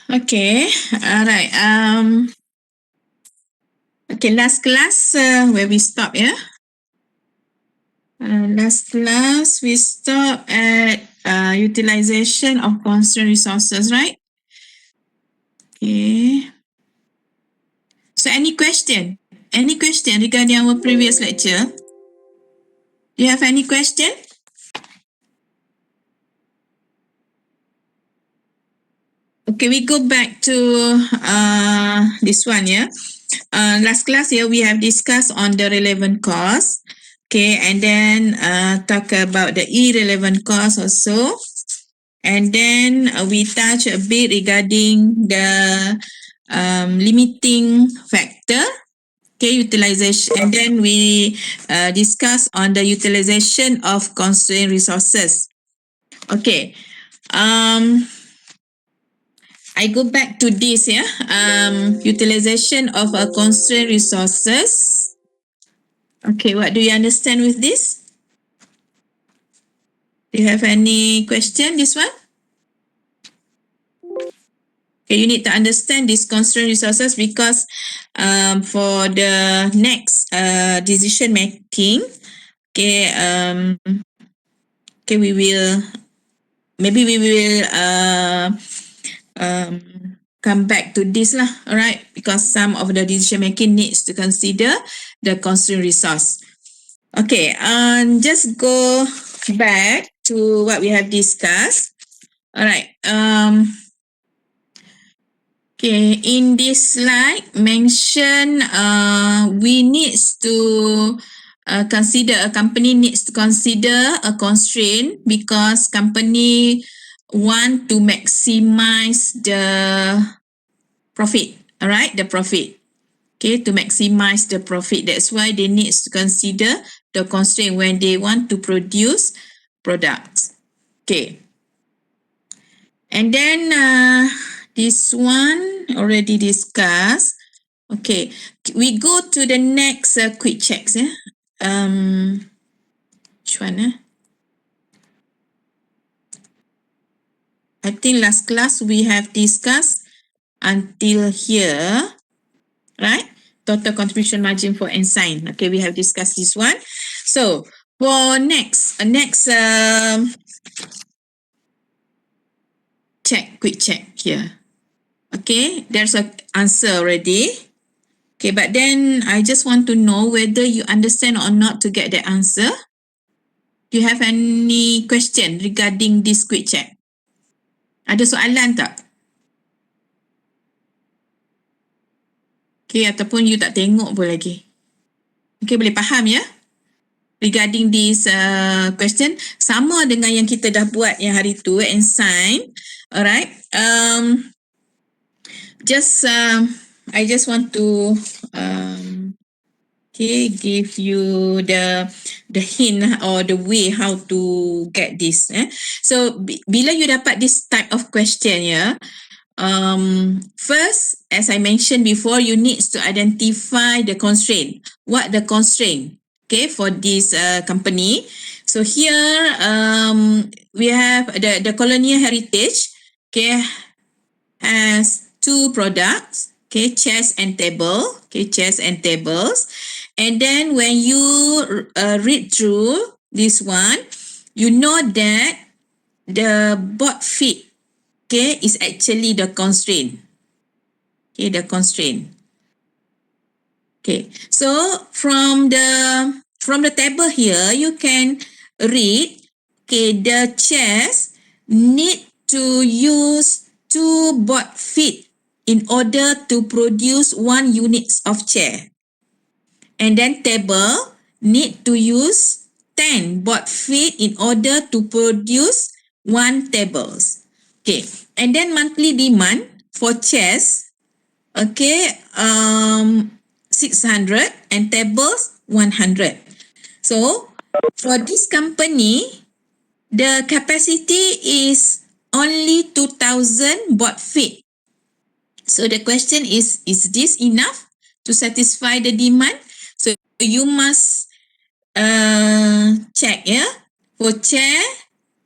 Okay, all right. Okay, last class where we stop, yeah. Last class we stop at utilization of constrained resources, right? Okay. So, any question? Any question regarding our previous lecture? Do you have any question? Okay, we go back to this one, yeah. Last class here we have discussed on the relevant cost. Okay, and then talk about the irrelevant cost also. And then we touch a bit regarding the limiting factor, okay, utilization. And then we discuss on the utilization of constrained resources. Okay. I go back to this, yeah. Utilization of a constrained resources. Okay, what do you understand with this? Do you have any question, this one? Okay, you need to understand these constrained resources because for the next decision making, okay, we will come back to this lah, alright, because some of the decision making needs to consider the constrained resource. Okay, just go back to what we have discussed. Alright, okay, in this slide mention we needs to consider, a company needs to consider a constraint because company want to maximize the profit, all right, the profit. Okay, to maximize the profit. That's why they need to consider the constraint when they want to produce products. Okay. And then this one already discussed. Okay, we go to the next quick checks. Yeah. Which one? I think last class we have discussed until here, right? Total contribution margin for Ensign. Okay, we have discussed this one. So for next check, quick check here. Okay, there's an answer already. Okay, but then I just want to know whether you understand or not to get the answer. Do you have any question regarding this quick check? Ada soalan tak? Okay, ataupun you tak tengok pun lagi. Okay, boleh faham ya? Regarding this question, sama dengan yang kita dah buat yang hari tu, Ensign. Alright. I just want to give you the hint or the way how to get this. So bila you dapat this type of question, yeah. First, as I mentioned before, you need to identify the constraint. What the constraint? Okay, for this company. So here, we have the Colonial Heritage. Okay, has two products. Okay, chairs and table. Okay, chairs and tables. And then when you read through this one, you know that the bot fit, okay, is actually the constraint. Okay, the constraint. Okay, so from the table here, you can read, okay, the chairs need to use 2 bot feet in order to produce 1 unit of chair. And then table need to use 10 bot feet in order to produce 1 tables. Okay, and then monthly demand for chairs, okay, 600 and tables 100. So for this company, the capacity is only 2000 bot feet. So the question is this enough to satisfy the demand? So you must check, yeah. For chair,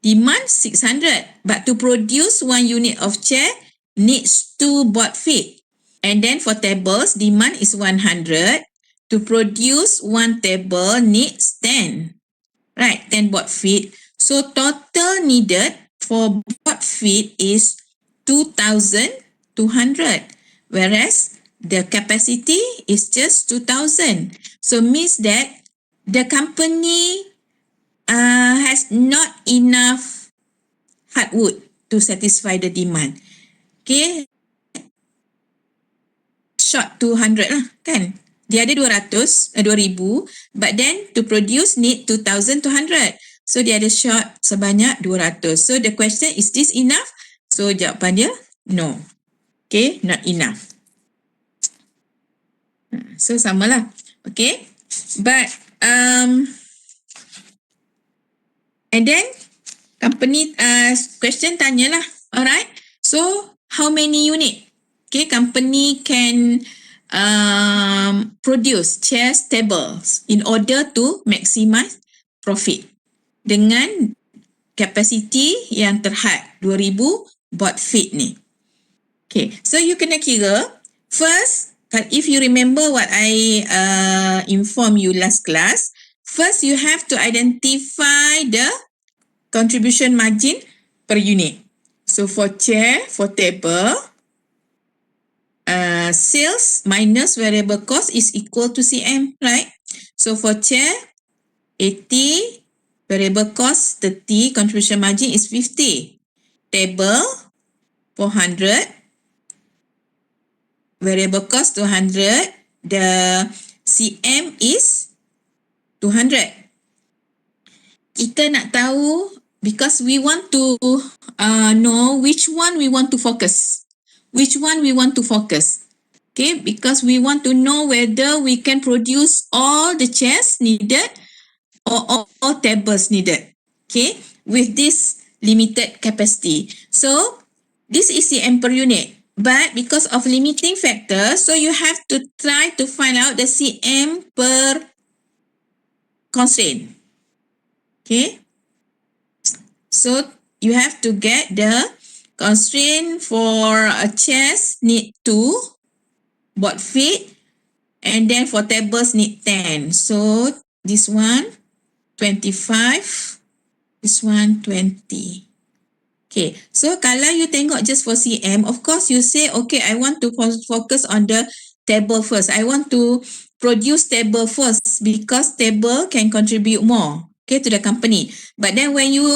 demand 600, but to produce 1 unit of chair, needs 2 board feet. And then for tables, demand is 100. To produce 1 table needs 10. Right, 10 board feet. So total needed for board feet is 2,200. Whereas the capacity is just 2,000. So means that the company has not enough hardwood to satisfy the demand. Okay, short 200 lah kan. Dia ada 200, 2000, but then to produce need 2,200. So dia ada short sebanyak 200. So the question, is this enough? So jawapan dia no. Okay, not enough. So samalah. Okay, but and then company question tanyalah. Alright, so how many unit? Okay, company can produce chairs, tables in order to maximize profit dengan capacity yang terhad 2000 board feet ni. Okay, so you kena kira first, if you remember what I inform you last class, first you have to identify the contribution margin per unit. So for chair, for table, sales minus variable cost is equal to CM, right? So for chair, 80, variable cost 30, contribution margin is 50. Table, 400, variable cost 200, the CM is 200. Kita nak tahu because we want to know which one we want to focus. Which one we want to focus. Okay, because we want to know whether we can produce all the chairs needed or all tables needed. Okay, with this limited capacity. So this is CM per unit. But because of limiting factor, so you have to try to find out the CM per constraint. Okay, so you have to get the constraint for a chairs need 2 board feet, and then for tables need 10. So this one 25, this one 20. Okay, so kalau you tengok just for CM, of course you say, okay, I want to focus on the table first. I want to produce table first because table can contribute more, okay, to the company. But then when you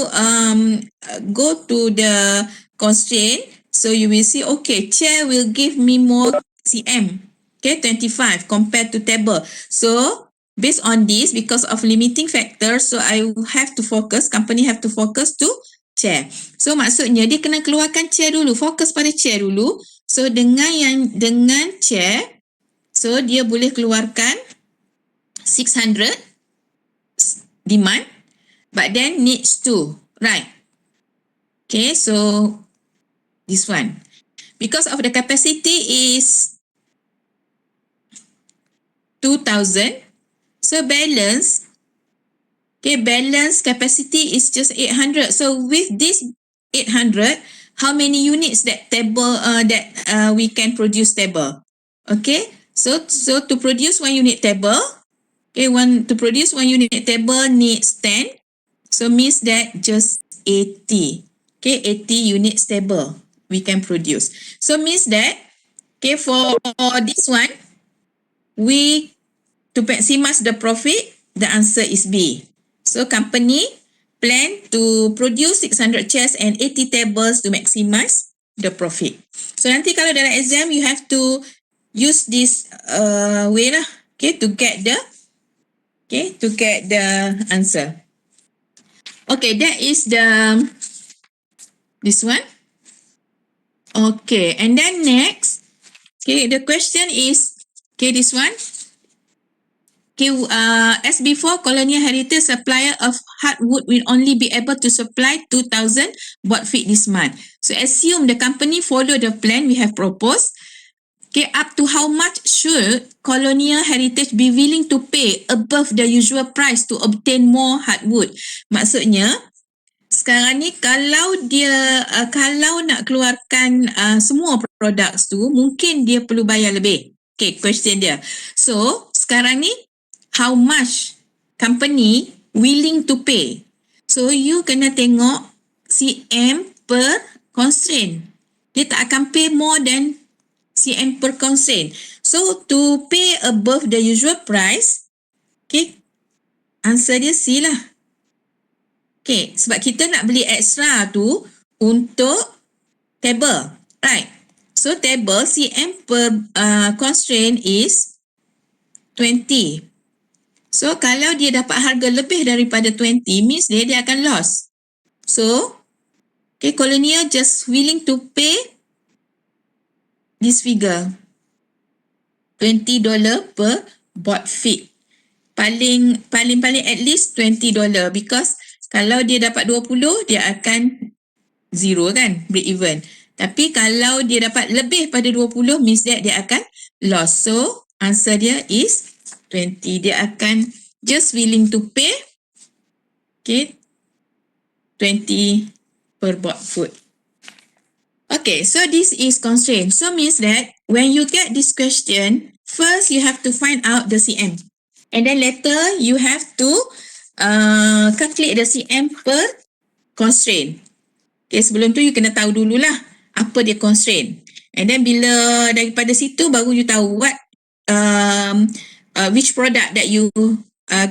go to the constraint, so you will see, okay, chair will give me more CM, okay, 25 compared to table. So based on this, because of limiting factor, so I have to focus, company have to focus to chair. So maksudnya dia kena keluarkan chair dulu, fokus pada chair dulu. So dengan chair, so dia boleh keluarkan 600 demand, but then needs 2, right? Okay, so this one, because of the capacity is 2,000, so balance, okay, balance capacity is just 800. So with this 800, how many units that table we can produce table? Okay, so to produce 1 unit table, okay, to produce 1 unit table needs 10. So means that just 80. Okay, 80 units table we can produce. So means that, okay, for this one, we to maximize the profit, the answer is B. So company plan to produce 600 chairs and 80 tables to maximize the profit. So nanti kalau dalam exam you have to use this way lah, okay, to get the answer. Okay, that is this one. Okay, and then next, okay, the question is, okay, this one. Okay, as before, Colonial Heritage supplier of hardwood will only be able to supply 2,000 board feet this month. So assume the company follow the plan we have proposed. Okay, up to how much should Colonial Heritage be willing to pay above the usual price to obtain more hardwood? Maksudnya, sekarang ni kalau dia kalau nak keluarkan semua produk tu, mungkin dia perlu bayar lebih. Okay, question dia. So, sekarang ni how much company willing to pay? So, you kena tengok CM per constraint. Dia tak akan pay more than CM per constraint. So, to pay above the usual price, okay, answer dia C lah. Okay, sebab kita nak beli extra tu untuk table, right? So, table CM per constraint is 20. So, kalau dia dapat harga lebih daripada 20, means dia akan loss. So, okay, Colonial just willing to pay this figure. $20 per board feet. Paling at least $20 because kalau dia dapat 20, dia akan zero kan, break even. Tapi kalau dia dapat lebih pada 20, means that dia akan loss. So, answer dia is 20. Dia akan just willing to pay, okay, 20 per board foot. Okay, so this is constraint. So, means that when you get this question, first you have to find out the CM. And then later, you have to calculate the CM per constraint. Okay, sebelum tu you kena tahu dululah apa dia constraint. And then bila daripada situ baru you tahu what which product that you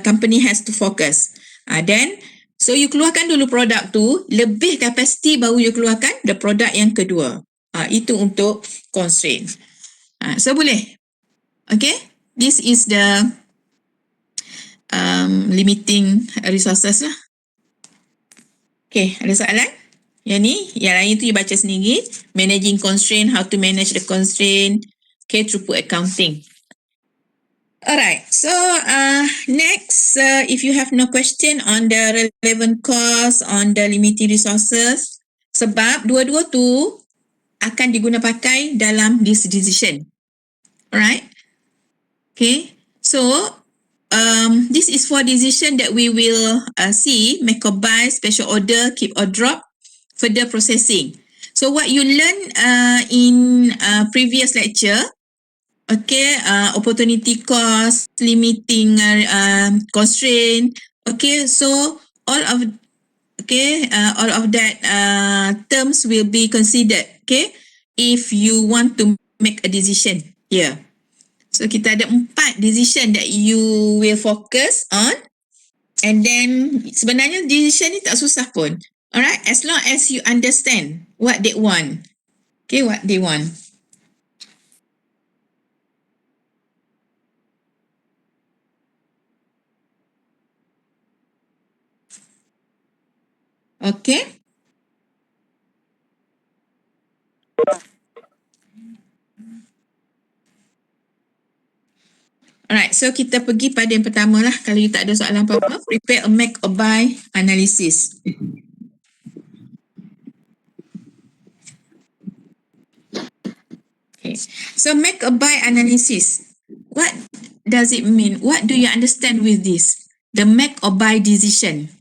company has to focus. Then so you keluarkan dulu produk tu, lebih capacity baru you keluarkan the produk yang kedua. Itu untuk constraint. So boleh. Okay, this is the limiting resources lah. Okay, ada soalan? Yang ni, yang lain tu you baca sendiri. Managing constraint, how to manage the constraint. Okay, throughput accounting. Alright, so next, if you have no question on the relevant cost, on the limiting resources, sebab dua-dua tu akan diguna pakai dalam this decision. Alright, okay, so this is for decision that we will see, make or buy, special order, keep or drop, further processing. So what you learn in previous lecture, okay, opportunity cost, limiting constraint, okay, so all of that terms will be considered, okay, if you want to make a decision here. So kita ada 4 decision that you will focus on, and then sebenarnya decision ni tak susah pun. Alright, as long as you understand what they want. Okay, what they want. Okay. Alright, so kita pergi pada yang pertama lah. Kalau you tak ada soalan apa-apa, prepare a make or buy analysis. Okay, so make a buy analysis. What does it mean? What do you understand with this? The make or buy decision.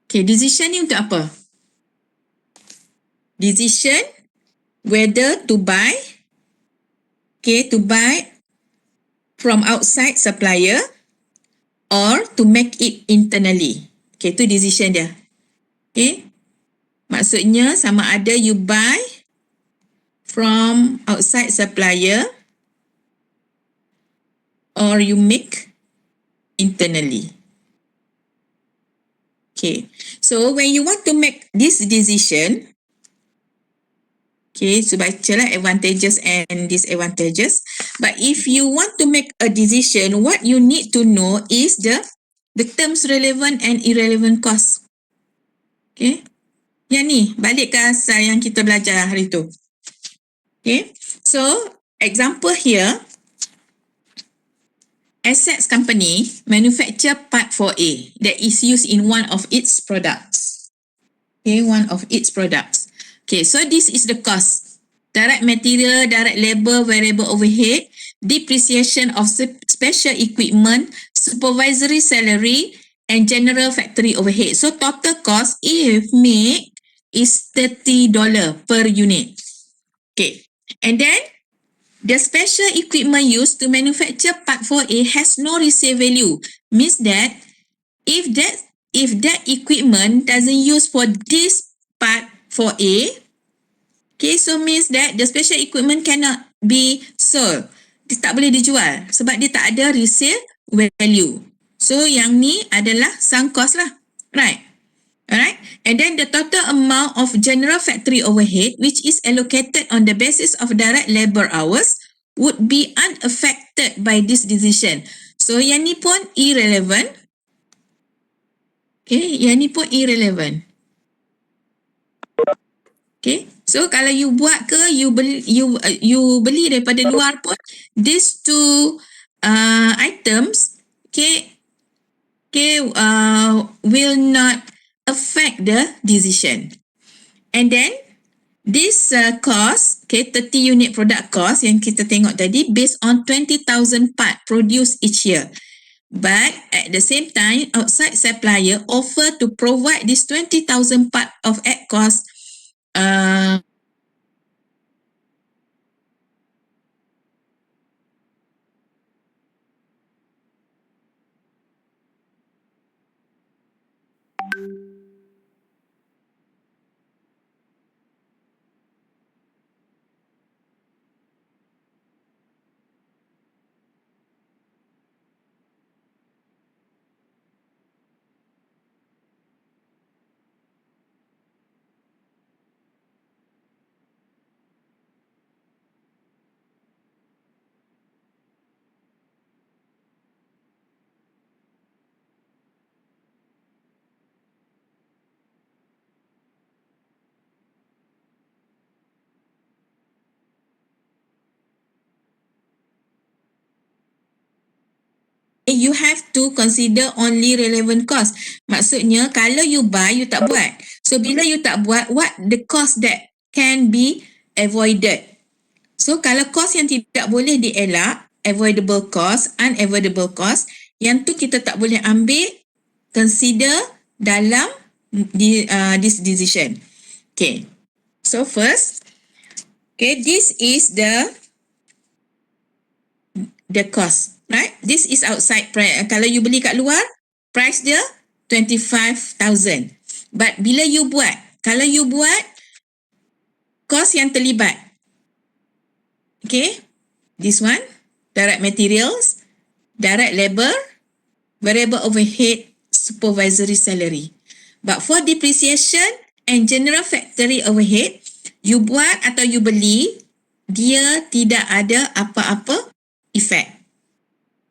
Okay, decision ni untuk apa? Decision whether to buy, okay, to buy from outside supplier or to make it internally. Okay, itu decision dia. Okay, maksudnya sama ada you buy from outside supplier or you make internally. Okay, so when you want to make this decision, okay, so bacalah advantages and disadvantages. But if you want to make a decision, what you need to know is the terms relevant and irrelevant cost. Okay, yang ni balik ke asal yang kita belajar hari tu. Okay, so example here, Assets company manufacture part 4A that is used in one of its products. Okay, one of its products. Okay, so this is the cost. Direct material, direct labor, variable overhead, depreciation of special equipment, supervisory salary, and general factory overhead. So total cost if make is $30 per unit. Okay. And then the special equipment used to manufacture part 4A has no resale value. Means that if that equipment doesn't use for this part 4A, okay, so means that the special equipment cannot be sold. Dia tak boleh dijual sebab dia tak ada resale value. So yang ni adalah sunk cost lah. Right. Alright. And then the total amount of general factory overhead which is allocated on the basis of direct labor hours would be unaffected by this decision. So yang ni pun irrelevant. Okay, yang ni pun irrelevant. Okay, so kalau you buat ke you beli daripada luar pun these two items will not affect the decision. And then this cost, 30 unit product cost yang kita tengok tadi based on 20,000 part produced each year. But at the same time, outside supplier offer to provide this 20,000 part of at cost you have to consider only relevant cost. Maksudnya kalau you buy, you tak buat. So bila you tak buat, what the cost that can be avoided? So kalau cost yang tidak boleh dielak, avoidable cost, unavoidable cost, yang tu kita tak boleh ambil, consider dalam this decision. Okay. So first, okay, this is the cost. Right? This is outside price. Kalau you beli kat luar, price dia 25,000. But bila you buat, kalau you buat, cost yang terlibat. Okay? This one, direct materials, direct labor, variable overhead, supervisory salary. But for depreciation and general factory overhead, you buat atau you beli, dia tidak ada apa-apa effect.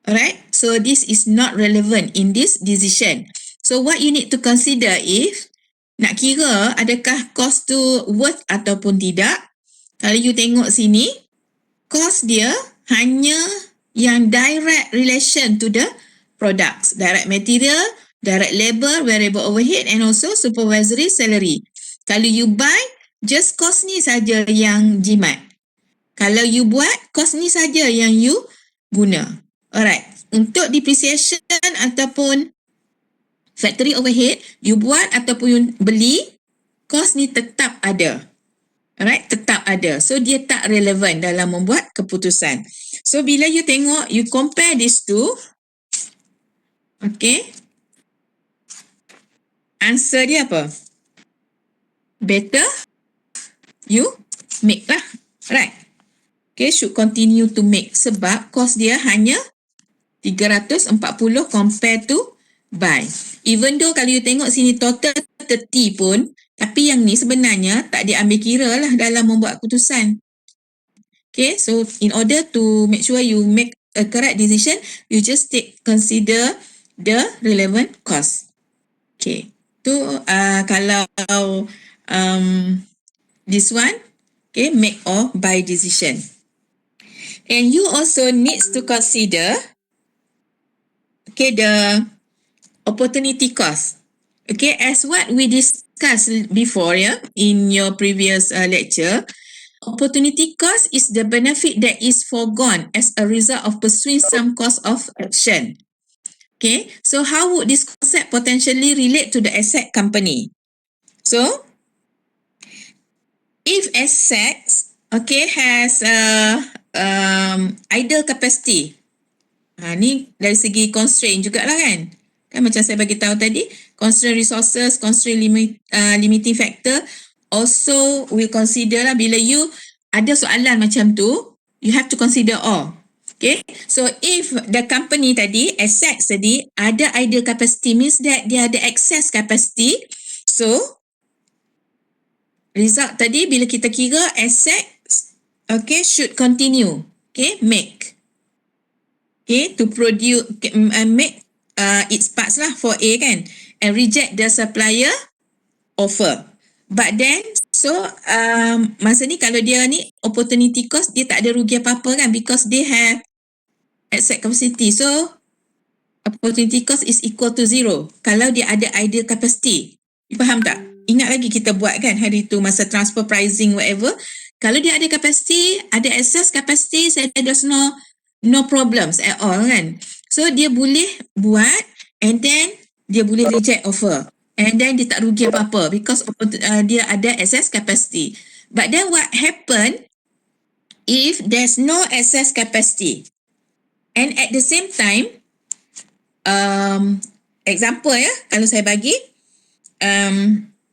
Alright, so this is not relevant in this decision. So what you need to consider if nak kira adakah cost tu worth ataupun tidak. Kalau you tengok sini, cost dia hanya yang direct relation to the products. Direct material, direct labor, variable overhead and also supervisory salary. Kalau you buy, just cost ni saja yang jimat. Kalau you buat, cost ni saja yang you guna. Alright, untuk depreciation ataupun factory overhead, you buat ataupun beli, cost ni tetap ada. Alright, tetap ada. So, dia tak relevan dalam membuat keputusan. So, bila you tengok, you compare these two, okay, answer dia apa? Better you make lah. Right. Okay, should continue to make sebab cost dia hanya 340 compare to buy. Even though kalau you tengok sini total 30 pun, tapi yang ni sebenarnya tak diambil kira lah dalam membuat keputusan. Okay, so in order to make sure you make a correct decision, you just consider the relevant cost. Okay, tu kalau this one, okay, make or buy decision. And you also needs to consider, okay, the opportunity cost. Okay, as what we discussed before, yeah, in your previous lecture, opportunity cost is the benefit that is foregone as a result of pursuing some course of action. Okay, so how would this concept potentially relate to the asset company? So, if assets, okay, has idle capacity, ni dari segi constraint jugalah kan. Kan macam saya bagi tahu tadi, constraint resources, constraint limiting factor, also we consider lah bila you ada soalan macam tu, you have to consider all. Okay, so if the company tadi, assets tadi, ada idle capacity means that dia ada excess capacity. So, result tadi bila kita kira assets, okay, should continue, okay, make. Okay, to produce, make its parts lah for A kan, and reject the supplier offer. But then, so masa ni kalau dia ni opportunity cost, dia tak ada rugi apa-apa kan, because they have asset capacity. So, opportunity cost is equal to 0 kalau dia ada idle capacity. You faham tak? Ingat lagi kita buat kan hari tu masa transfer pricing whatever. Kalau dia ada capacity, ada excess capacity, saya there's no problems at all kan. So dia boleh buat and then dia boleh reject offer. And then dia tak rugi apa-apa because dia ada excess capacity. But then what happen if there's no excess capacity? And at the same time, example ya, kalau saya bagi,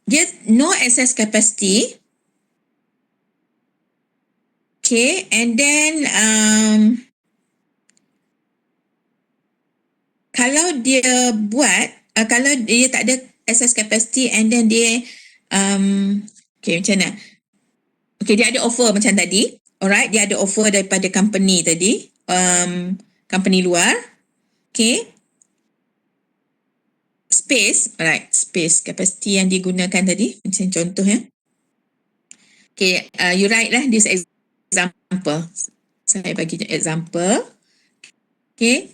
dia no excess capacity, okay, and then kalau dia buat, kalau dia tak ada excess capacity and then dia, okay macam mana? Okay, dia ada offer macam tadi, alright, dia ada offer daripada company tadi, company luar, okay. Space, alright, space capacity yang digunakan tadi, macam contoh ya. Okay, you write lah this example. Saya bagi example. Okay.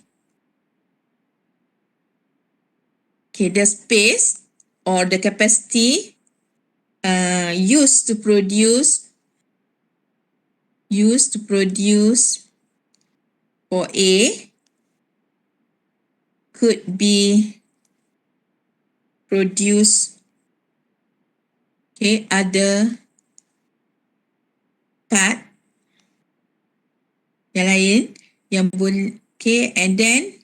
Okay, the space or the capacity used to produce for A could be produce, okay, other part yang lain yang boleh, okay, and then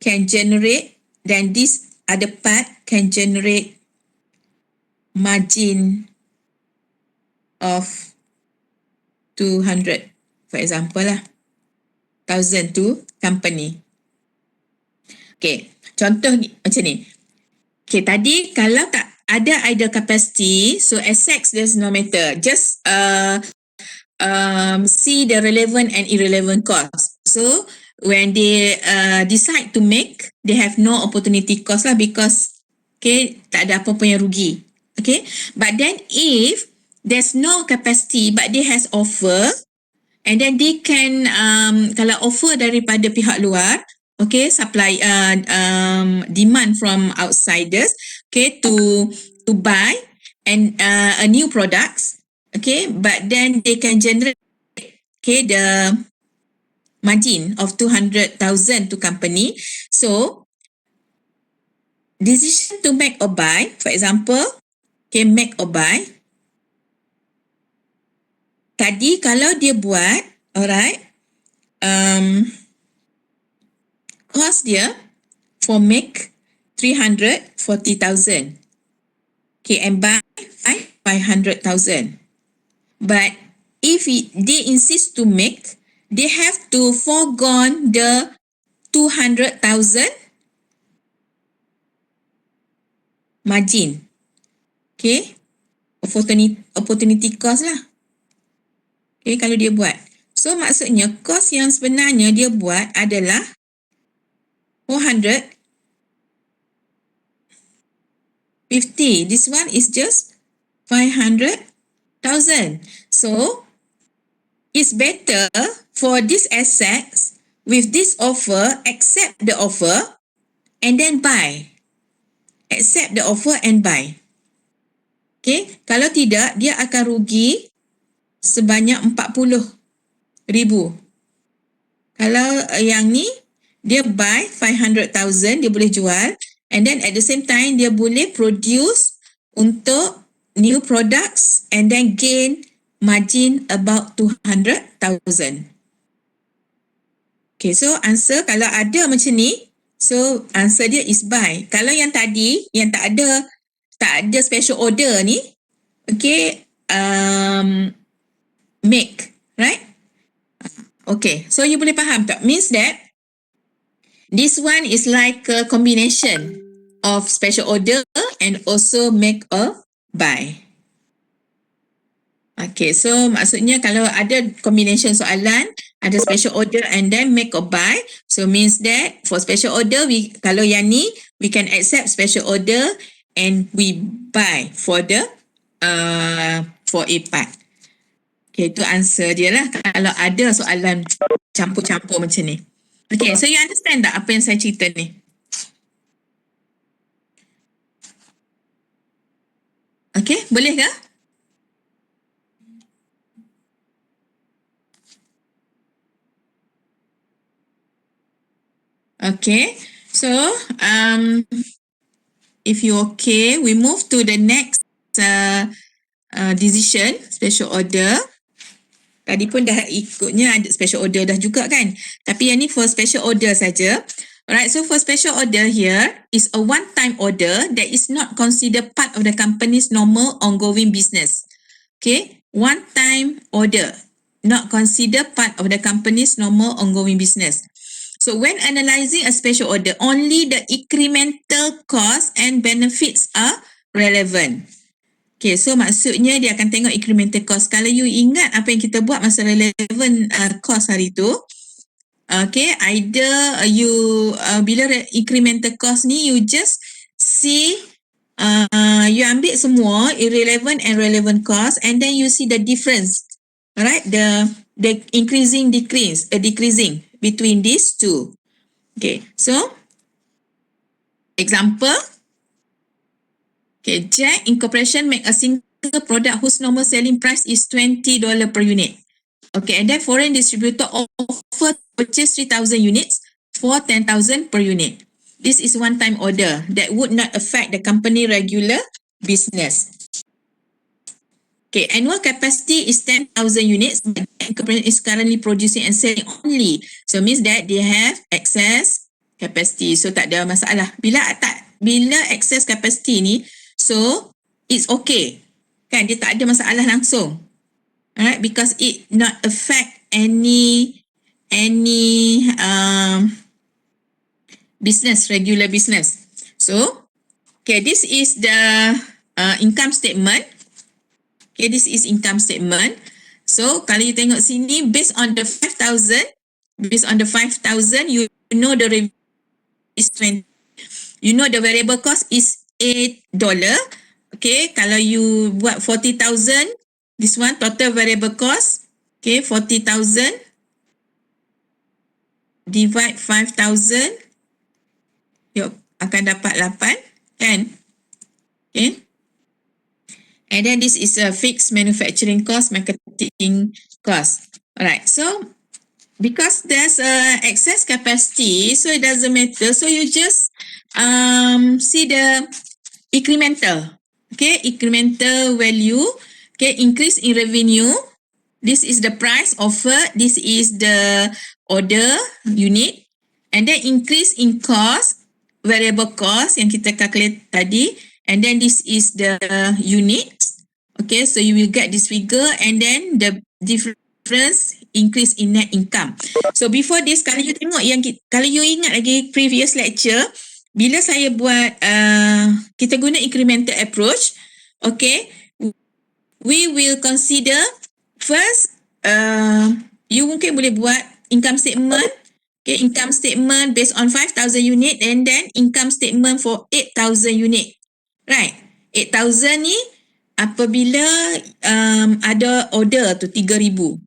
can generate, then this other part can generate margin of 200 for example lah, 1,000 to company. Okay, contoh macam ni. Okay, tadi kalau tak ada idle capacity, so assets does not matter. Just see the relevant and irrelevant cost. So when they decide to make, they have no opportunity cost lah because okay, tak ada apa-apa yang rugi. Okay, but then if there's no capacity but they has offer, and then they can kalau offer daripada pihak luar, okay, supply demand from outsiders, okay, to buy and a new products, okay, but then they can generate, okay, the margin of 200,000 to company. So decision to make or buy, for example, okay, make or buy. Tadi kalau dia buat, alright, cost dia for make 340,000. Okay, and buy 500,000. But if they insist to make, they have to forgone the 200,000 margin. Okay, opportunity cost lah. Okay, kalau dia buat. So maksudnya cost yang sebenarnya dia buat adalah 450. This one is just 500,000. So it's better for these assets with this offer, accept the offer and then buy. Accept the offer and buy. Okay, kalau tidak dia akan rugi sebanyak 40,000. Kalau yang ni dia buy 500,000, dia boleh jual, and then at the same time dia boleh produce untuk new products and then gain margin about 200,000. Okay, so answer kalau ada macam ni, so answer dia is buy. Kalau yang tadi yang tak ada special order ni, okay, make, right? Okay, so you boleh faham tak? Means that this one is like a combination of special order and also make or buy. Okay, so maksudnya kalau ada combination soalan, ada special order and then make or buy, so means that for special order, kalau yang ni, we can accept special order and we buy for the for a part. Okay, itu answer dia lah kalau ada soalan campur-campur macam ni. Okay, so you understand tak apa yang saya cerita ni? Okay, boleh ke? Okay, so if you okay, we move to the next decision, special order. Tadi pun dah ikutnya ada special order dah juga kan. Tapi yang ni for special order saja. Alright, so for special order here is a one-time order that is not considered part of the company's normal ongoing business. Okay, one-time order, not considered part of the company's normal ongoing business. So when analyzing a special order, only the incremental cost and benefits are relevant. Okay, so maksudnya dia akan tengok incremental cost. Kalau you ingat apa yang kita buat masa relevant cost hari tu, okay, either you bila incremental cost ni, you just see, you ambil semua irrelevant and relevant cost and then you see the difference, alright, the increasing decreasing between these two. Okay, so example. Okay, Jack Incorporation make a single product whose normal selling price is $20 per unit. Okay, and then foreign distributor offer to purchase 3,000 units for 10,000 per unit. This is one-time order that would not affect the company regular business. Okay, annual capacity is 10,000 units, but Jack Incorporation is currently producing and selling only. So means that they have excess capacity. So tak ada masalah. Bila excess capacity ni, so it's okay. Kan, dia tak ada masalah langsung. Alright, because it not affect any business, regular business. So, okay, this is the income statement. Okay, this is income statement. So, kalau you tengok sini, based on the 5,000, you know the revenue is 20. You know the variable cost is $8. Okay, kalau you buat 40,000, this one total variable cost, okay, 40,000 divide 5,000, you akan dapat 8, kan? Okay. And then this is a fixed manufacturing cost, marketing cost. Alright, so because there's a excess capacity, so it doesn't matter. So you just see the incremental, okay, incremental value, okay, increase in revenue. This is the price offered. This is the order unit, and then increase in cost, variable cost yang kita calculate tadi, and then this is the unit. Okay, so you will get this figure, and then the difference increase in net income. So before this, kalau you tengok kalau you ingat lagi previous lecture, bila saya buat kita guna incremental approach, okay, we will consider first, you mungkin boleh buat income statement, okay, income statement based on 5,000 unit, and then income statement for 8,000 unit, right? 8,000 ni apabila ada order tu 3,000,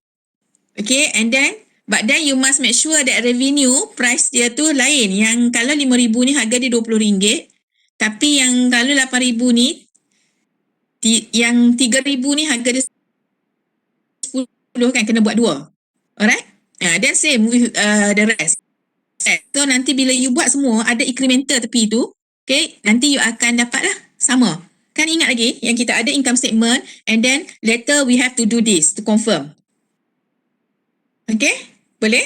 okay, and then but then you must make sure that revenue price dia tu lain. Yang kalau 5,000 ni harga dia RM20, tapi yang kalau 8,000 ni, yang 3,000 ni harga dia 10 kan, kena buat 2. Alright? Then same with the rest. So nanti bila you buat semua ada incremental tepi tu, okay, nanti you akan dapat lah sama. Kan ingat lagi yang kita ada income statement and then later we have to do this to confirm. Okay, boleh?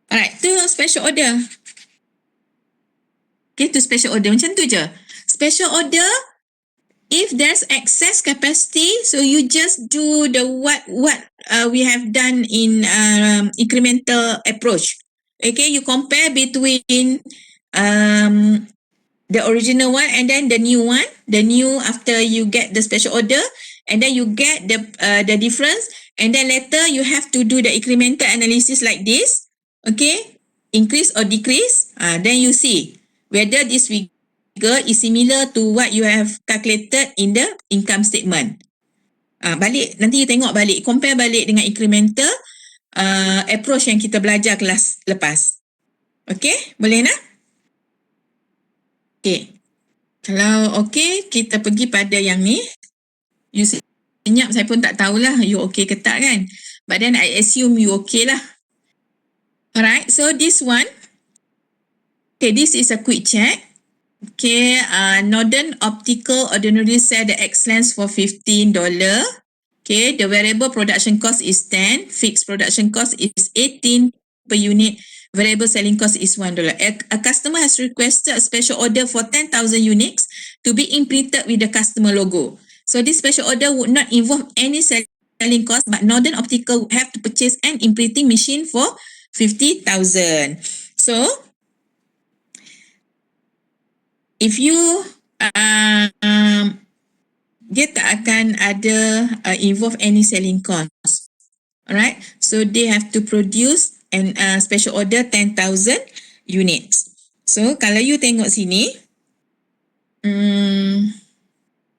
Alright, tu special order. Okay, tu special order macam tu je. Special order, if there's excess capacity, so you just do the what we have done in incremental approach. Okay, you compare between the original one and then the new one. The new after you get the special order, and then you get the difference, and then later you have to do the incremental analysis like this. Okay, increase or decrease. Then you see whether this figure is similar to what you have calculated in the income statement. Balik, nanti you tengok balik, compare balik dengan incremental approach yang kita belajar kelas lepas. Okay, boleh nak? Okay. Kalau okay, kita pergi pada yang ni. You senyap, saya pun tak tahulah you okay ke tak kan. But then I assume you okay lah. Alright, so this one. Okay, this is a quick check. Okay, Northern Optical ordinarily sell the X lens for $15. Okay, the variable production cost is 10. Fixed production cost is 18 per unit. Variable selling cost is $1. A customer has requested a special order for 10,000 units to be imprinted with the customer logo. So this special order would not involve any selling cost, but Northern Optical would have to purchase an imprinting machine for 50,000. So if you dia tak akan ada involve any selling cost. Alright, so they have to produce an special order 10,000 units. So kalau you tengok sini,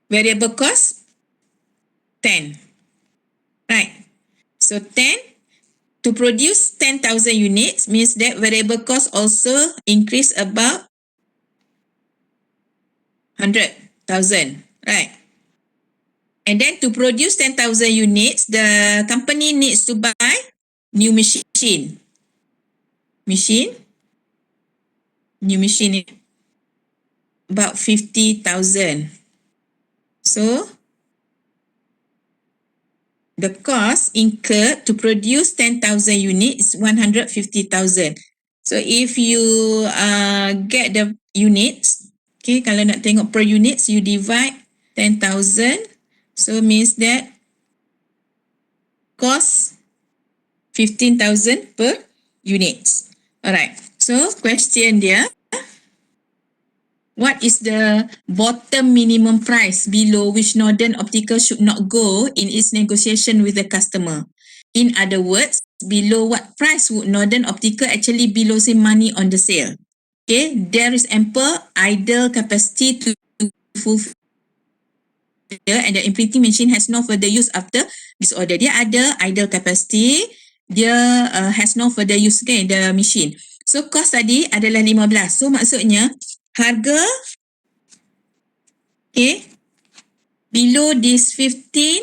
variable cost 10. Right, so 10 to produce 10,000 units means that variable cost also increase about 100,000. Right. And then to produce 10,000 units, the company needs to buy new machine. New machine about 50,000. So the cost incurred to produce 10,000 units is 150,000. So if you get the units, okay, kalau nak tengok per units, you divide 10,000. So means that cost 15,000 per units. Alright. So question dia, what is the bottom minimum price below which Northern Optical should not go in its negotiation with the customer? In other words, below what price would Northern Optical actually be losing money on the sale? Okay, there is ample idle capacity to fulfill, and the imprinting machine has no further use after this order. Dia ada idle capacity, dia has no further use, okay, the machine. So cost tadi adalah 15. So maksudnya harga, okay, below this 15,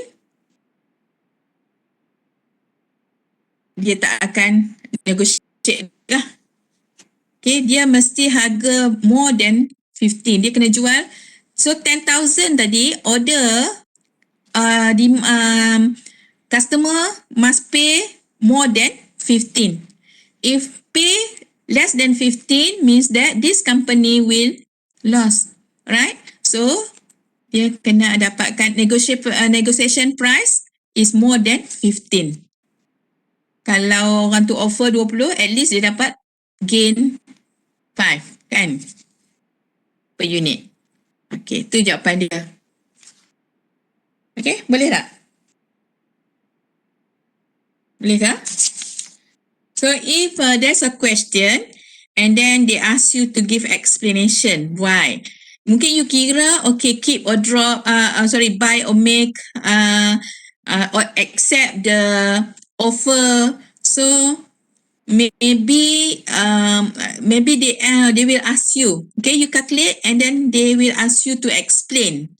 dia tak akan negotiate lah. Okay, dia mesti harga more than 15. Dia kena jual. So 10,000 tadi order, customer must pay more than 15. If pay less than 15 means that this company will lose, right? So dia kena dapatkan negotiation price is more than 15. Kalau orang tu offer 20, at least dia dapat gain 5 kan per unit. Okay, tu jawapan dia. Okay, boleh tak? Boleh tak? So if there's a question and then they ask you to give explanation why. Mungkin you kira, okay, keep or drop, buy or make, or accept the offer. So maybe they will ask you, okay, you calculate and then they will ask you to explain.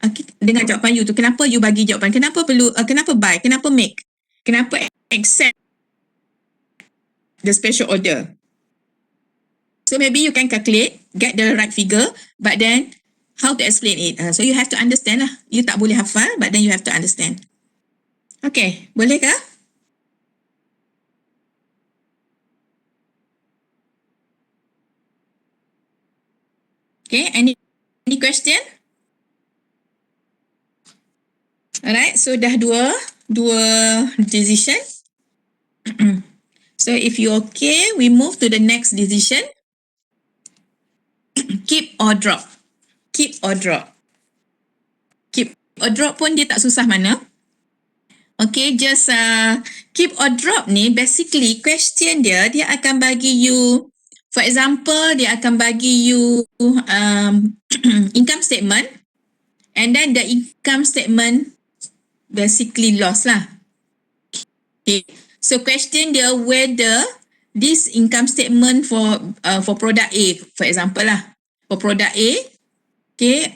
Okay, dengan jawapan you tu, kenapa you bagi jawapan, kenapa perlu, kenapa buy, kenapa make, kenapa accept the special order. So maybe you can calculate, get the right figure, but then how to explain it? So you have to understand lah. You tak boleh hafal, but then you have to understand. Okay, boleh kah? Okay, any question? Alright, so dah dua decision. So if you okay, we move to the next decision. Keep or drop. Keep or drop. Keep or drop pun dia tak susah mana. Okay, just keep or drop ni basically question dia akan bagi you, for example, dia akan bagi you income statement, and then the income statement basically loss lah. Okay. So question dia whether this income statement for product A, for example lah, for product A, okay,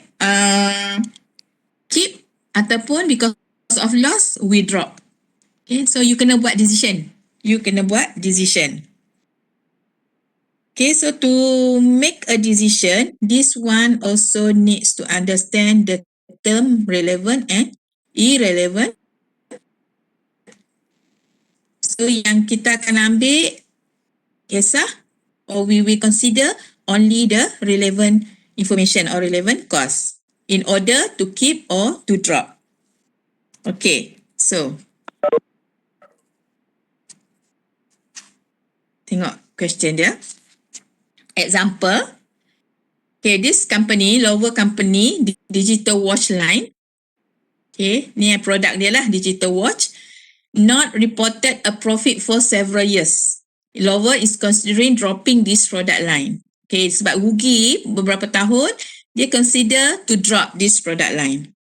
keep ataupun because of loss we drop. Okay, so you kena buat decision. Okay, so to make a decision, this one also needs to understand the term relevant and irrelevant. So yang kita akan ambil kisah, or we will consider only the relevant information or relevant cost in order to keep or to drop. Okay, so tengok question dia. Example, okay, this company, lower company, digital watch line. Okay, ni produk dia lah, digital watch. Not reported a profit for several years. Lower is considering dropping this product line. Okay, sebab rugi beberapa tahun, dia consider to drop this product line.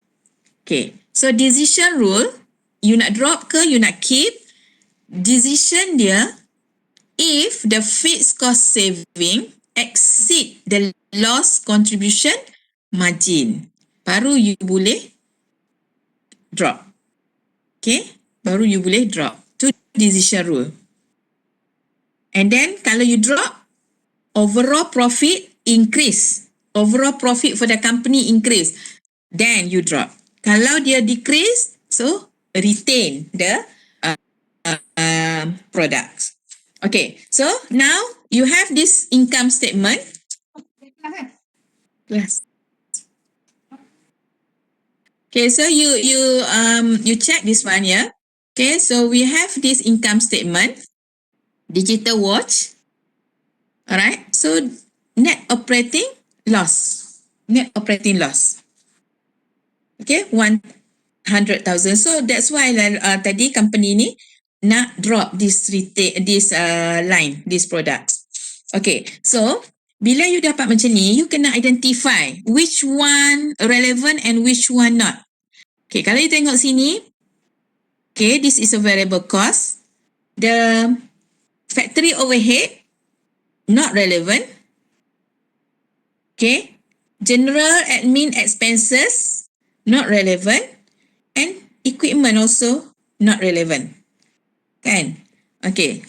Okay, so decision rule, you nak drop ke, you nak keep, decision dia, if the fixed cost saving exceed the loss contribution margin, baru you boleh drop. Okay, baru you boleh drop. Tu decision rule. And then kalau you drop, overall profit increase. Overall profit for the company increase. Then you drop. Kalau dia decrease, so retain the products. Okay, so now you have this income statement. Yes. Okay, so you check this one here. Okay, so we have this income statement, digital watch. Alright, so net operating loss. Okay, 100,000. So that's why tadi company ni nak drop this line, these products. Okay, so bila you dapat macam ni, you kena identify which one relevant and which one not. Okay, kalau you tengok sini, okay, this is a variable cost. The factory overhead, not relevant. Okay, general admin expenses, not relevant. And equipment also not relevant. Kan? Okay.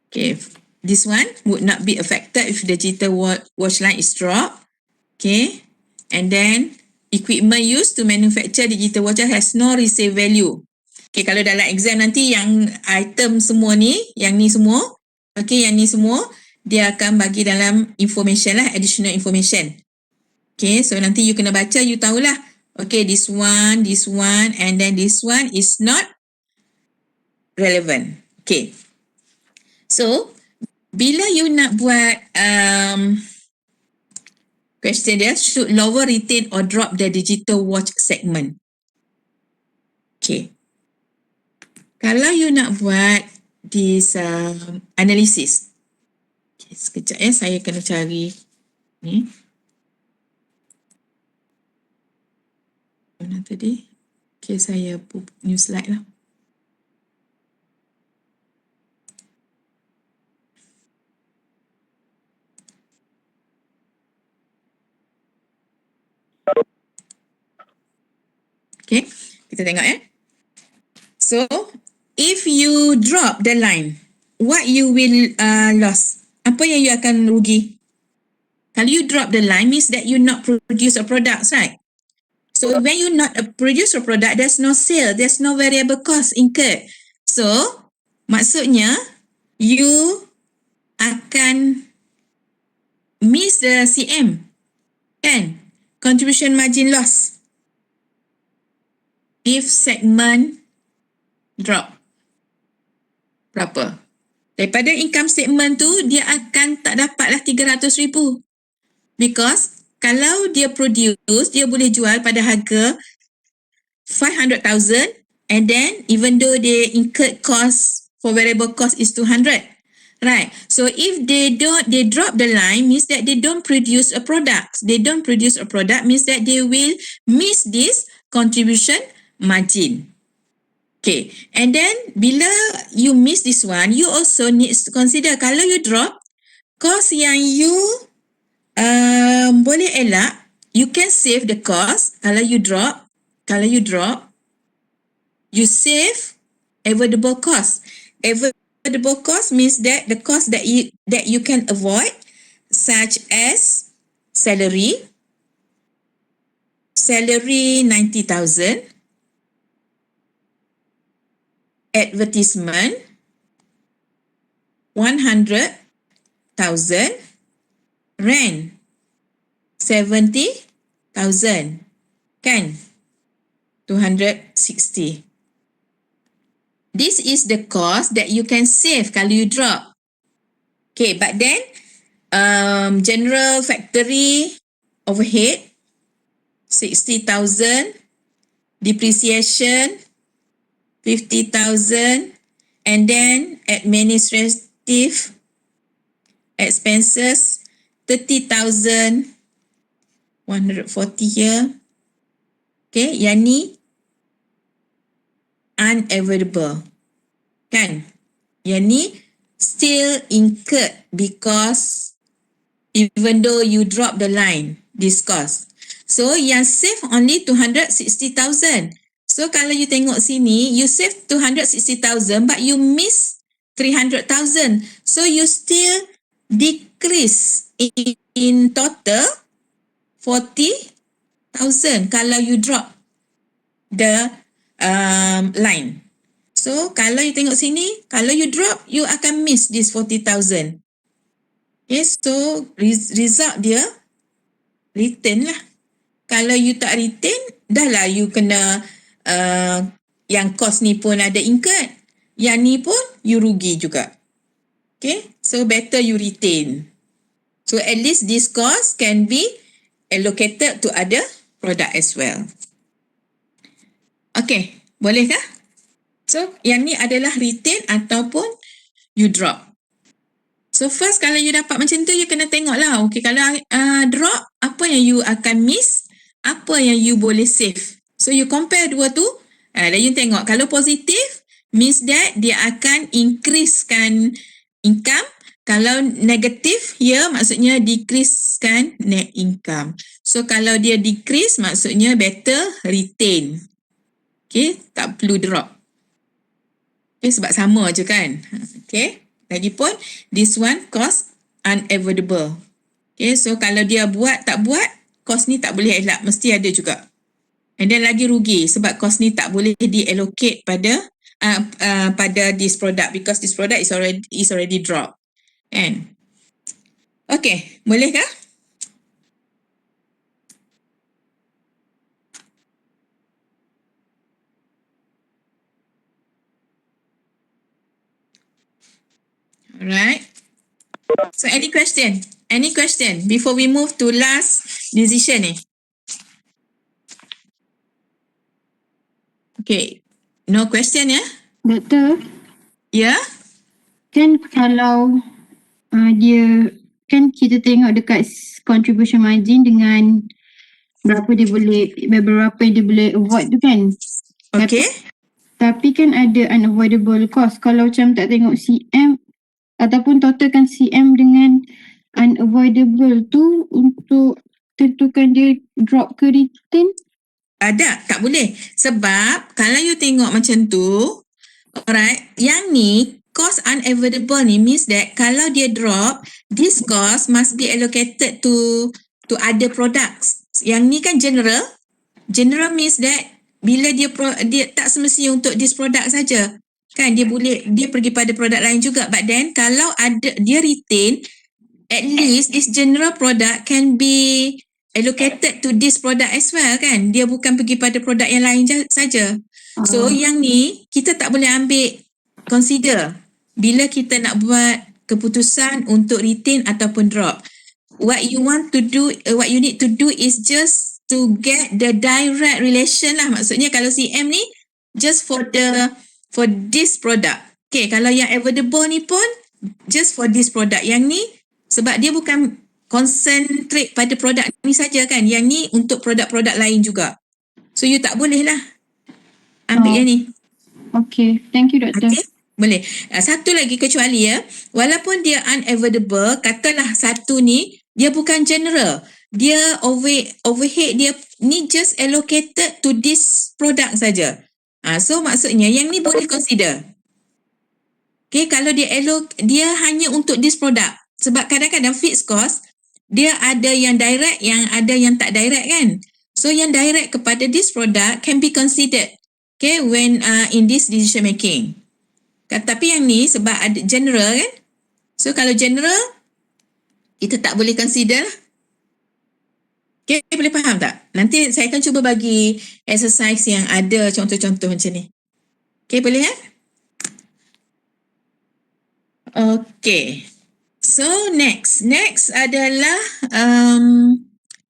Okay, this one would not be affected if the digital watch line is dropped. Okay, and then equipment used to manufacture digital watch has no resale value. Okay, kalau dalam exam nanti yang item semua ni, yang ni semua, okay, yang ni semua, dia akan bagi dalam information lah, additional information. Okay, so nanti you kena baca, you tahulah. Okay, this one, and then this one is not relevant. Okay. So, bila you nak buat question dia, should lower, retain or drop the digital watch segment. Okay. Kalau you nak buat this analysis. Okay, sekejap ya, saya kena cari ni. Mana tadi? Okay, saya new slide lah. Okay, kita tengok ya. So, if you drop the line, what you will loss? Apa yang you akan rugi? Kalau you drop the line means that you not produce a product, right? So when you not produce a product, there's no sale, there's no variable cost incurred. So maksudnya you akan miss the CM, kan? Contribution margin loss. If segment drop. Berapa? Daripada income statement tu, dia akan tak dapatlah 300,000. Because kalau dia produce, dia boleh jual pada harga 500,000 and then even though they incurred cost for variable cost is 200. Right. So if they drop the line means that they don't produce a product. They don't produce a product means that they will miss this contribution margin. Okay. And then bila you miss this one, you also need to consider kalau you drop, cost yang you boleh elak, you can save the cost. Kalau you drop, you save avoidable cost. Avoidable cost means that the cost that you can avoid, such as salary 90,000, advertisement 100,000, rent 70,000, kan? 260. This is the cost that you can save kalau you drop. Okay, but then general factory overhead 60,000, depreciation 50,000, and then administrative expenses 30,000, 140 here. Okay, yang ni unavoidable, kan? Yang ni still incurred because even though you drop the line, this cost. So yang save only 260,000. So kalau you tengok sini, you save 260,000 but you miss 300,000. So you still decrease in total 40,000 kalau you drop the line. So kalau you tengok sini, kalau you drop, you akan miss this 40,000. Okay, so result dia return lah. Kalau you tak return, dah lah you kena yang cost ni pun ada incurred. Yang ni pun you rugi juga. Okay, so better you retain. So at least this cost can be allocated to other product as well. Okay, boleh kah? So yang ni adalah retain ataupun you drop. So first kalau you dapat macam tu, you kena tengok lah. Okay, kalau drop, apa yang you akan miss, apa yang you boleh save. So you compare dua tu, dan you tengok kalau positif means that dia akan increasekan income. Kalau negatif, ya maksudnya decreasekan net income. So kalau dia decrease, maksudnya better retain. Okay, tak perlu drop. Okay, sebab sama je kan. Okay, lagipun this one cost unavoidable. Okay, so kalau dia tak buat, cost ni tak boleh elak, mesti ada juga. And then lagi rugi sebab cost ni tak boleh di-allocate pada this product because this product is already dropped. Kan? Okay, boleh kah? Alright. So any question? Any question before we move to last decision ni? Okay. No question ya? Doktor, Ya? kan kalau dia, kan kita tengok dekat contribution margin dengan berapa yang dia boleh avoid tu kan. Okay. Tapi kan ada unavoidable cost. Kalau macam tak tengok CM ataupun totalkan CM dengan unavoidable tu untuk tentukan dia drop ke return. Tak boleh. Sebab kalau you tengok macam tu, alright, yang ni cost unavoidable ni means that kalau dia drop, this cost must be allocated to other products. Yang ni kan general. General means that bila dia tak semestinya untuk this product saja. Kan dia pergi pada produk lain juga. But then kalau dia retain, at least this general product can be allocated to this product as well kan. Dia bukan pergi pada produk yang lain saja. So yang ni kita tak boleh ambil consider bila kita nak buat keputusan untuk retain ataupun drop. What you need to do is just to get the direct relation lah. Maksudnya kalau CM ni just for this product. Okay, kalau yang avoidable ni pun just for this product. Yang ni sebab dia bukan concentrate pada produk ni saja kan. Yang ni untuk produk-produk lain juga. So you tak boleh lah ambil yang ni. Okay, thank you Doktor. Okay, boleh. Satu lagi kecuali walaupun dia unavoidable, katalah satu ni dia bukan general. Dia overhead dia ni just allocated to this product saja. So maksudnya yang ni boleh consider. Okay, kalau dia hanya untuk this product. Sebab kadang-kadang fixed cost dia ada yang direct, yang ada yang tak direct kan. So yang direct kepada this product can be considered. Okay, when in this decision making. Tapi yang ni sebab ada general kan. So kalau general, kita tak boleh consider. Okay, boleh faham tak? Nanti saya akan cuba bagi exercise yang ada contoh-contoh macam ni. Okay, boleh Okay. So next adalah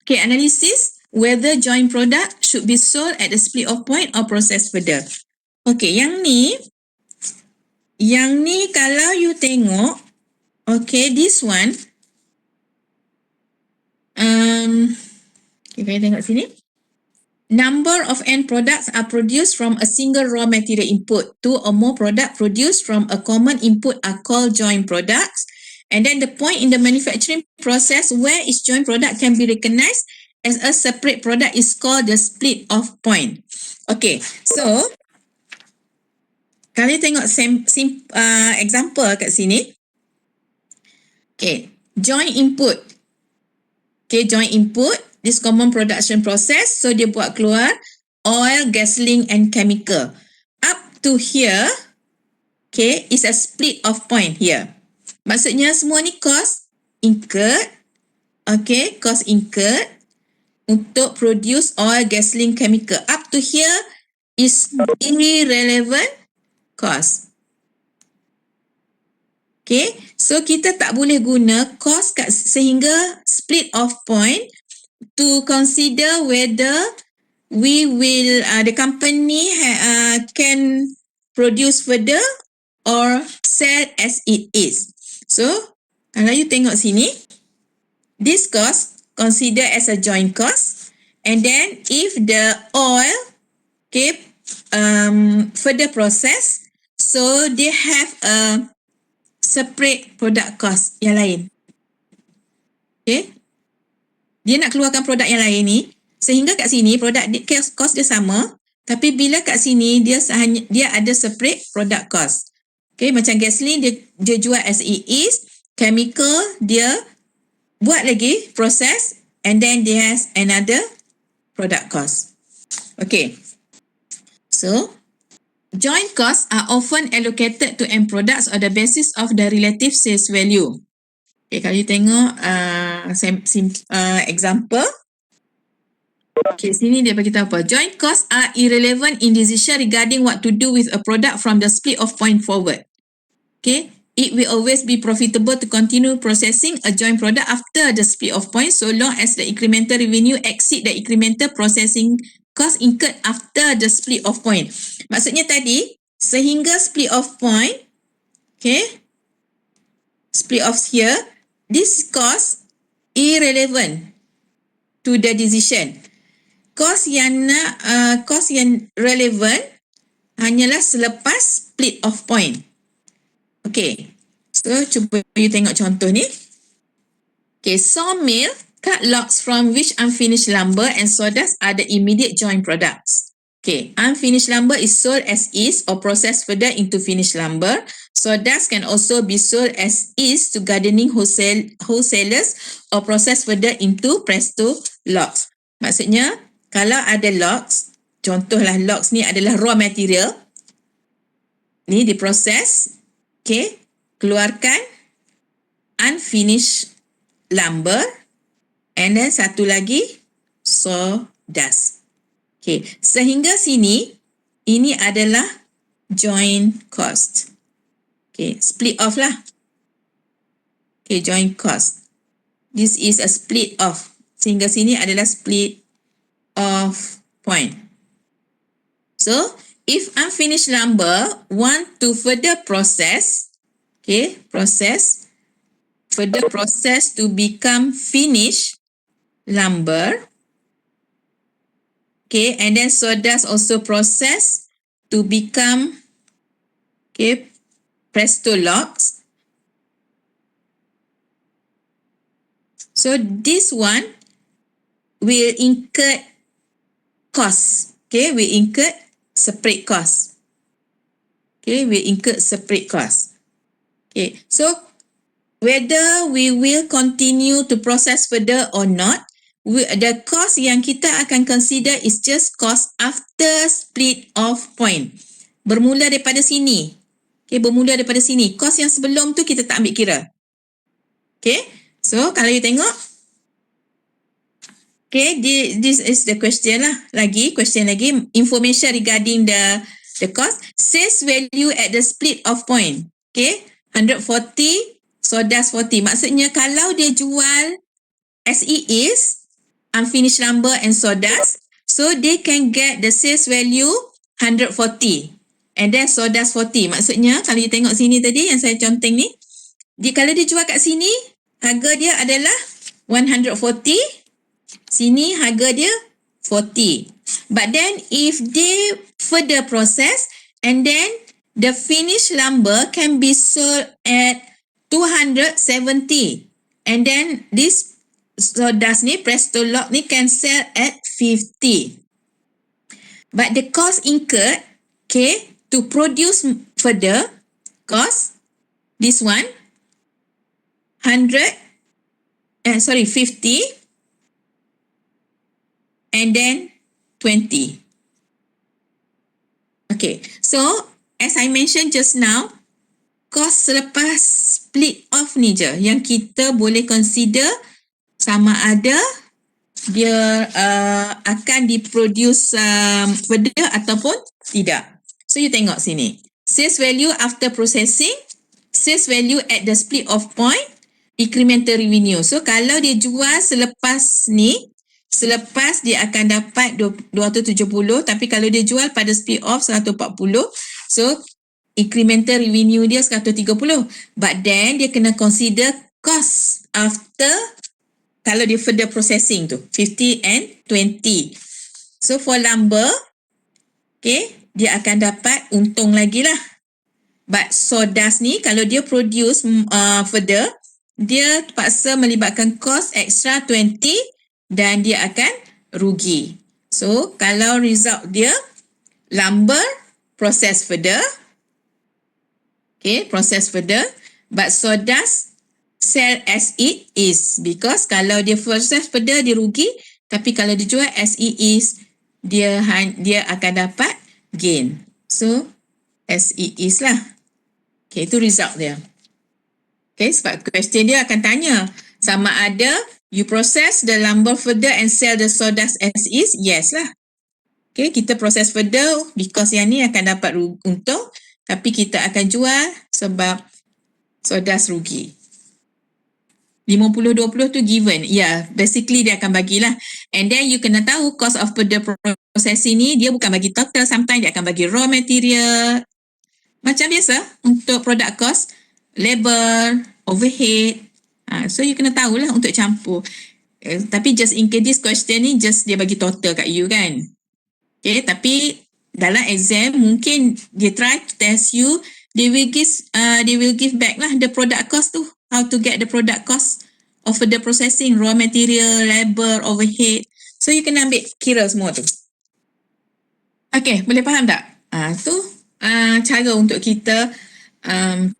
analysis whether joint product should be sold at the split off point or processed further. Okay, yang ni kalau you tengok, okay, this one, kita tengok sini. Number of end products are produced from a single raw material input. Two or more products produced from a common input are called joint products. And then the point in the manufacturing process where each joint product can be recognized as a separate product is called the split off point. Okay, so kalian tengok example kat sini. Okay, joint input. Okay, joint input, this common production process. So dia buat keluar oil, gasoline and chemical. Up to here, okay, is a split off point here. Maksudnya semua ni cost incurred. Okay, cost incurred untuk produce oil, gasoline, chemical. Up to here is irrelevant cost. Okay, so kita tak boleh guna cost sehingga split off point to consider whether the company can produce further or sell as it is. So, kalau you tengok sini, this cost consider as a joint cost, and then if the oil, okay, further process, so they have a separate product cost yang lain. Okay, dia nak keluarkan produk yang lain ni, sehingga kat sini produk cost dia sama, tapi bila kat sini dia ada separate product cost. Okay, macam gasoline dia jual as it is, chemical dia buat lagi process, and then dia has another product cost. Okay, so joint costs are often allocated to end products on the basis of the relative sales value. Okay, kalau you tengok example. Okay, sini dia beritahu apa? Joint costs are irrelevant in decision regarding what to do with a product from the split off point forward. Okay, it will always be profitable to continue processing a joint product after the split off point so long as the incremental revenue exceed the incremental processing cost incurred after the split off point. Maksudnya tadi, sehingga split off point, okay, split off here, this cost irrelevant to the decision. Cost yang relevant hanyalah selepas split off point. Okay, so cuba you tengok contoh ni. Okay, sawmill cut logs from which unfinished lumber and sawdust are the immediate joint products. Okay, unfinished lumber is sold as is or processed further into finished lumber. Sawdust can also be sold as is to gardening wholesalers or processed further into presto logs. Maksudnya, kalau ada logs, contohlah logs ni adalah raw material, ni diproses, okay, keluarkan unfinished lumber, and then satu lagi sawdust. Okay, sehingga sini ini adalah joint cost. Okay, split off lah. Okay, joint cost. This is a split off. Sehingga sini adalah split off point. So, if unfinished lumber want to further process, okay, further process to become finished lumber, okay, and then sawdust also process to become, okay, presto logs. So this one will incur cost, okay, will incur separate cost. Okay, will incur separate cost. Okay, so whether we will continue to process further or not, the cost yang kita akan consider is just cost after split off point. Bermula daripada sini. Okay, bermula daripada sini. Cost yang sebelum tu kita tak ambil kira. Okay, so kalau you tengok, okay, this is the question lah. Question lagi. Information regarding the cost. Sales value at the split off point. Okay, 140, sawdust 40. Maksudnya kalau dia jual as it is, unfinished lumber and sawdust, so they can get the sales value 140 and then sawdust 40. Maksudnya kalau you tengok sini tadi yang saya conteng ni, kalau dia jual kat sini, harga dia adalah 140, sini harga dia 40. But then if they further process and then the finished lumber can be sold at 270 and then this sawdust ni, presto log ni can sell at 50. But the cost incurred, okay, to produce further cost, this one 50 and then 20. Okay, so as I mentioned just now, cost selepas split off ni je yang kita boleh consider sama ada dia akan diproduce further ataupun tidak. So you tengok sini, sales value after processing, sales value at the split off point, incremental revenue. So kalau dia jual selepas ni, selepas dia akan dapat 270, tapi kalau dia jual pada split off 140, so incremental revenue dia 130. But then dia kena consider cost after, kalau dia further processing tu 50 and 20. So for lumber, okay, dia akan dapat untung lagi lah. But sawdust ni kalau dia produce further, dia terpaksa melibatkan cost extra 20 dan dia akan rugi. So kalau result dia, lumber process further, okay, process further, but sawdust sell as it is, because kalau dia process further dia rugi, tapi kalau dia jual as it is, dia akan dapat gain. So as it is lah. Okay, itu result dia. Okay, sebab question dia akan tanya sama ada you process the lumber further and sell the sawdust as is, yes lah. Okay, kita process further because yang ni akan dapat untung, tapi kita akan jual sebab sawdust rugi. 50-20 tu given. Yeah, basically dia akan bagilah. And then you kena tahu cost of further processing ni dia bukan bagi total, sometimes dia akan bagi raw material. Macam biasa untuk product cost, labor, overhead. So you kena tahulah untuk campur. Tapi just in case this question ni just dia bagi total kat you kan. Okay, tapi dalam exam mungkin dia try to test you, they will give back lah the product cost tu. How to get the product cost of the processing, raw material, labor, overhead. So you kena ambil kira semua tu. Okay, boleh faham tak? Tu cara untuk kita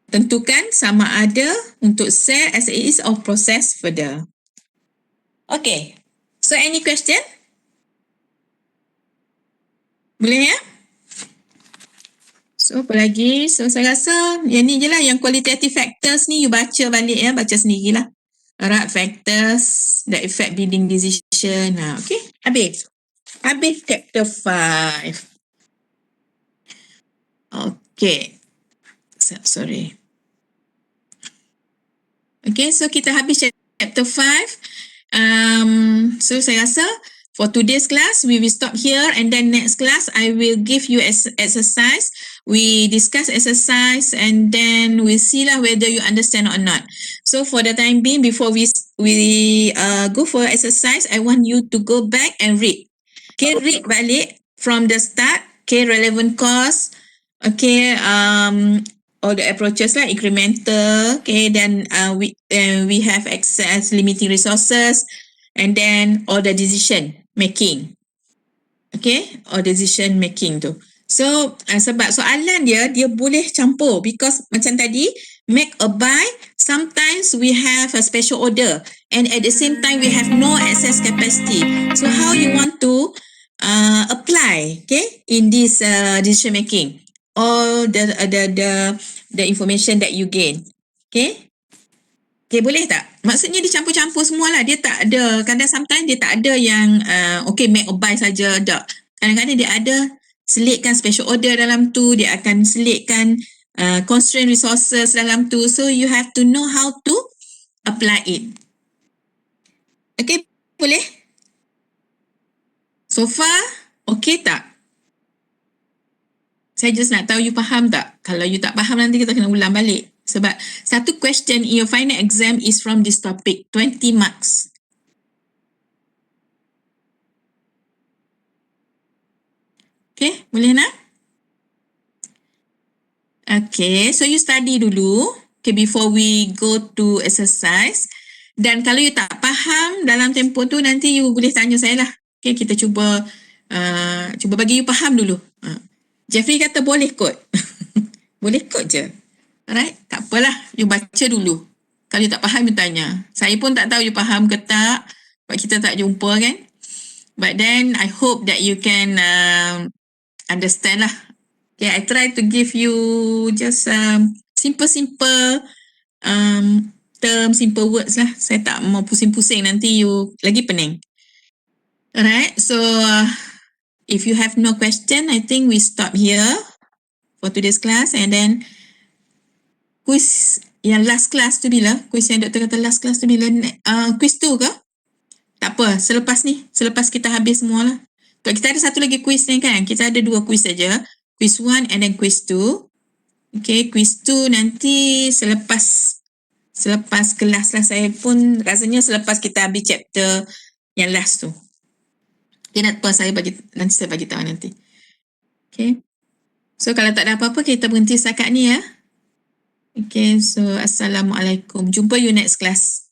tentukan sama ada untuk sell as it is or process further. Okay, so any question? Boleh ya? So apa lagi? So saya rasa yang ni je lah, yang qualitative factors ni you baca balik ya, baca sendirilah. Alright, factors that affect bidding decision. Okay, habis. Habis chapter 5. Okay. Sorry. Okay, so kita habis chapter 5. So saya rasa for today's class, we will stop here and then next class, I will give you exercise. We discuss exercise and then we see lah whether you understand or not. So for the time being, before we go for exercise, I want you to go back and read. Okay, read balik from the start. Okay, relevant cost. Okay, all the approaches like incremental. Okay, then we have access limiting resources, and then all the decision making. Okay, all decision making tu. So sebab soalan dia boleh campur because macam tadi make or buy, sometimes we have a special order and at the same time we have no excess capacity. So how you want to apply, okay, in this decision making, all the information that you gain, okay. Okay, boleh tak? Maksudnya dia campur-campur semualah. Dia tak ada, kadang sometimes dia tak ada yang okay make or buy saja, tak. Kadang-kadang dia ada selitkan special order dalam tu, dia akan selitkan constraint resources dalam tu. So you have to know how to apply it. Okay, boleh? So far, okay tak? Saya just nak tahu you faham tak? Kalau you tak faham nanti kita kena ulang balik. Sebab satu question in your final exam is from this topic, 20 marks. Okay, boleh nak? Okay, so you study dulu. Okay, before we go to exercise. Dan kalau you tak faham dalam tempoh tu, nanti you boleh tanya saya lah. Okay, kita cuba bagi you faham dulu. Jeffrey kata boleh kot. Boleh kot je. Alright, tak apalah. You baca dulu. Kalau you tak faham, you tanya. Saya pun tak tahu you faham ke tak. Sebab kita tak jumpa kan. But then, I hope that you can understand lah. Okay, I try to give you just simple term, simple words lah. Saya tak mau pusing-pusing, nanti you lagi pening. Alright, so if you have no question, I think we stop here for today's class. And then quiz yang last class tu bila? Quiz yang doktor kata last class tu bila? Quiz tu ke? Tak apa, selepas ni. Selepas kita habis semua lah. Kita ada satu lagi quiz ni kan? Kita ada 2 quiz saja. Quiz 1 and then quiz 2. Okay, quiz 2 nanti selepas kelas lah. Saya pun rasanya selepas kita habis chapter yang last tu. Okay, nak apa nanti saya bagi tahu nanti. Okay. So kalau tak ada apa-apa, kita berhenti setakat ni ya. Okay, so Assalamualaikum. Jumpa you next class.